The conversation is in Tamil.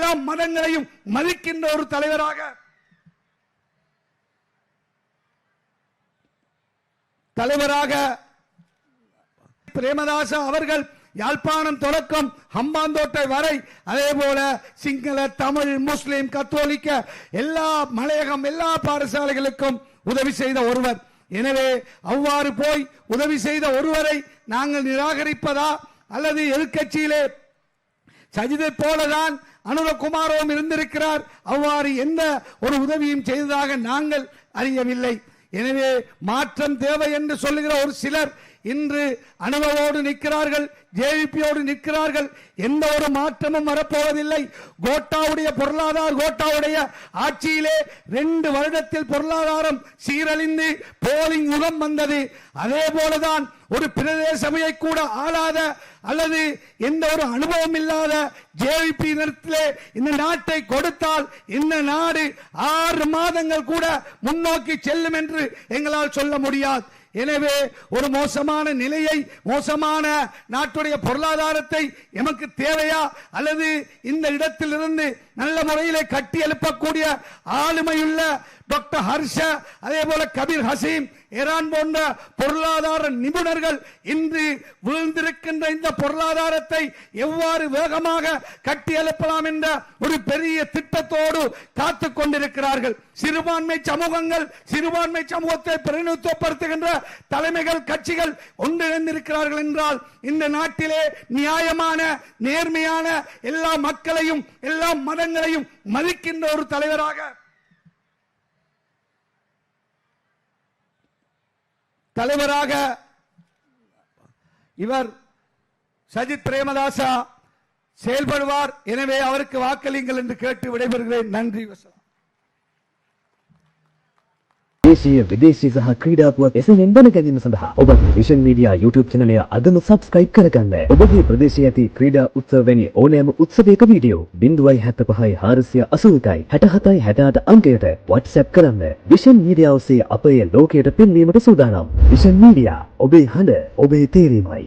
எல்லா மதங்களையும் மதிக்கின்ற ஒரு தலைவராக பிரேமதாச அவர்கள் யாழ்ப்பாணம் தொடக்கம் ஹம்பாந்தோட்டை வரை அதே போல சிங்கள தமிழ் முஸ்லிம் கத்தோலிக்க எல்லா மலையகம் எல்லா பாடசாலைகளுக்கும் உதவி செய்த ஒருவர். எனவே அவ்வாறு போய் உதவி செய்த ஒருவரை நாங்கள் நிராகரிப்பதா அல்லது எதிர்க்கட்சியிலே சஜிதை போலதான் அனுரகுமாரவும் இருந்திருக்கிறார், அவ்வாறு எந்த ஒரு உதவியும் செய்ததாக நாங்கள் அறியவில்லை. எனவே மாற்றம் தேவை என்று சொல்லுகிற ஒரு சிலர் இன்று அனுபவோடு நிற்கிறார்கள், ஜேவிபியோடு நிற்கிறார்கள். எந்த ஒரு மாற்றமும் வரப்போவதில்லை. கோட்டாவுடைய ஆட்சியிலே 2 வருடத்தில் பொருளாதாரம் சீரழிந்து போலிங் யுகம் வந்தது. அதே போலதான் ஒரு பிரதேசமையை கூட ஆளாத அல்லது எந்த ஒரு அனுபவம் இல்லாத ஜேவிபி நிலத்திலே இந்த நாட்டை கொடுத்தால் இந்த நாடு 6 மாதங்கள் கூட முன்னோக்கி செல்லும் என்று எங்களால் சொல்ல முடியாது. எனவே ஒரு மோசமான நிலையை, மோசமான நாட்டுடைய பொருளாதாரத்தை எமக்கு தேவையா அல்லது இந்த இடத்திலிருந்து நல்ல முறையிலே கட்டி எழுப்பக்கூடிய ஆளுமையுள்ள டாக்டர் ஹர்ஷ, அதே போல கபீர் ஹசீம், ஈரான் போன்ற பொருளாதார நிபுணர்கள் இன்று வீழ்ந்திருக்கின்ற இந்த பொருளாதாரத்தை எவ்வாறு வேகமாக கட்டி எழுப்பலாம் என்ற ஒரு பெரிய திட்டத்தோடு காத்துக் கொண்டிருக்கிறார்கள். சிறுபான்மை சமூகங்கள், சிறுபான்மை சமூகத்தை பிரதிநிதித்துவப்படுத்துகின்ற தலைமைகள், கட்சிகள் ஒன்றிணைந்திருக்கிறார்கள் என்றால் இந்த நாட்டிலே நியாயமான நேர்மையான எல்லா மக்களையும் எல்லா மதங்களையும் மதிக்கின்ற ஒரு தலைவராக இவர் சஜித் பிரேமதாசா செயல்படுவார். எனவே அவருக்கு வாக்களியுங்கள் என்று கேட்டு விடைபெறுகிறேன். நன்றி. දේශීය විදේශී සහ ක්‍රීඩා පුවත් එසෙන් දැන ගැනීම සඳහා ඔබ විෂන් මීඩියා YouTube channel එක අදම subscribe කරගන්න. ඔබගේ ප්‍රදේශයේ ඇති ක්‍රීඩා උත්සව වැනි ඕනෑම උත්සවයක වීඩියෝ 0.75 481 67 68 අංකයට WhatsApp කරන්න. විෂන් මීඩියා ඔස්සේ අපේ ලෝකයට පෙන්වීමට සූදානම්. විෂන් මීඩියා ඔබේ හඬ ඔබේ තේරීමයි.